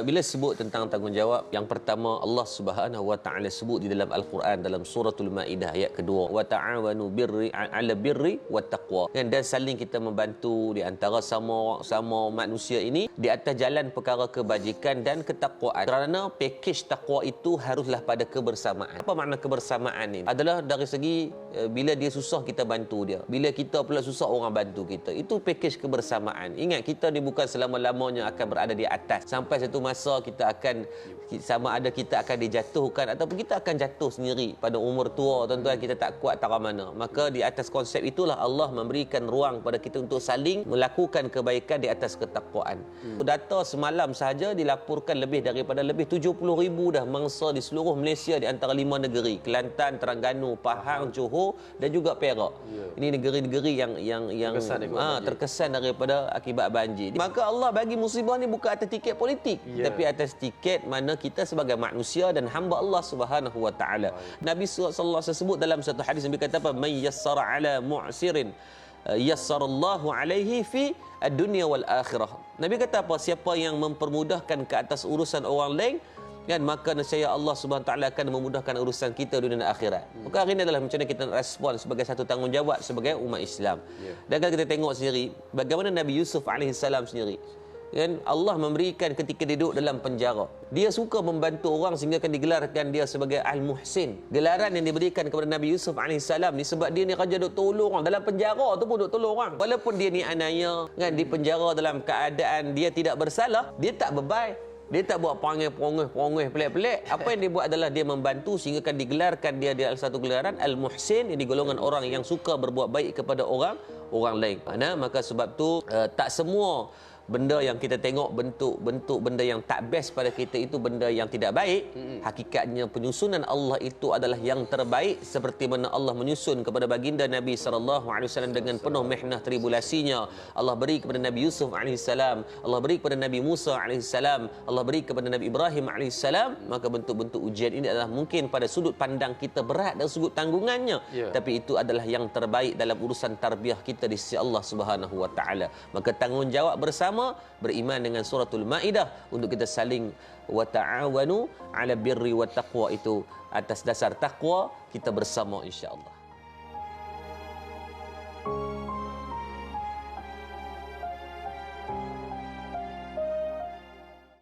Bila sebut tentang tanggungjawab, yang pertama Allah Subhanahu wa taala sebut di dalam Al-Quran dalam suratul Maidah ayat kedua, wa ta'awanu birri 'ala birri wat taqwa. Dan saling kita membantu di antara sama manusia ini di atas jalan perkara kebajikan dan ketakwaan. Kerana pakej takwa itu haruslah pada kebersamaan. Apa makna kebersamaan ini? Adalah dari segi bila dia susah kita bantu dia. Bila kita pula susah orang bantu kita. Itu pakej kebersamaan. Ingat, kita ni bukan selama-lamanya akan berada di atas. Sampai satu masa kita akan sama ada kita akan dijatuhkan ataupun kita akan jatuh sendiri pada umur tua, tuan-tuan, kita tak kuat tak mana. Maka di atas konsep itulah Allah memberikan ruang pada kita untuk saling melakukan kebaikan di atas ketakwaan. Data semalam sahaja dilaporkan lebih 70,000 dah mangsa di seluruh Malaysia di antara 5 negeri, Kelantan, Terengganu, Pahang, Johor dan juga Perak. Ini negeri-negeri yang terkesan daripada akibat banjir. Maka Allah bagi musibah ni bukan atas tiket politik, tapi atas tiket mana kita sebagai manusia dan hamba Allah Subhanahu wa taala. Nabi sallallahu alaihi wasallam sebut dalam satu hadis, Nabi kata apa? May yassara ala mu'sirin yassarallahu alaihi fi ad-dunya wal akhirah. Nabi kata apa? Siapa yang mempermudahkan ke atas urusan orang lain, kan, maka nescaya Allah Subhanahu wa taala akan memudahkan urusan kita dunia dan akhirat. Maka hari ini adalah macam mana kita nak respon sebagai satu tanggungjawab sebagai umat Islam. Dan kalau kita tengok sendiri bagaimana Nabi Yusuf alaihissalam sendiri, kan, Allah memberikan ketika dia duduk dalam penjara, dia suka membantu orang sehingga kan digelarkan dia sebagai Al-Muhsin. Gelaran yang diberikan kepada Nabi Yusuf AS ni sebab dia ni raja duk tolong orang. Dalam penjara tu pun duk tolong orang. Walaupun dia ni anaya, kan, di penjara dalam keadaan dia tidak bersalah, dia tak bebai. Dia tak buat perangai pelik-pelik. Apa yang dia buat adalah dia membantu sehingga kan digelarkan dia di satu gelaran Al-Muhsin, yang digolongan orang yang suka berbuat baik kepada orang lain. Maka sebab tu tak semua benda yang kita tengok bentuk benda yang tak best pada kita itu benda yang tidak baik. Hakikatnya penyusunan Allah itu adalah yang terbaik, seperti mana Allah menyusun kepada baginda Nabi SAW dengan penuh mihnah tribulasinya. Allah beri kepada Nabi Yusuf AS, Allah beri kepada Nabi Musa AS, Allah beri kepada Nabi Ibrahim AS. Maka bentuk-bentuk ujian ini adalah mungkin pada sudut pandang kita berat dan sudut tanggungannya, tapi itu adalah yang terbaik dalam urusan tarbiyah kita di sisi Allah Subhanahu wa taala. Maka tanggungjawab bersama beriman dengan suratul Maidah untuk kita saling wa ta'awanu 'ala birri wat taqwa, itu atas dasar takwa kita bersama insya-Allah.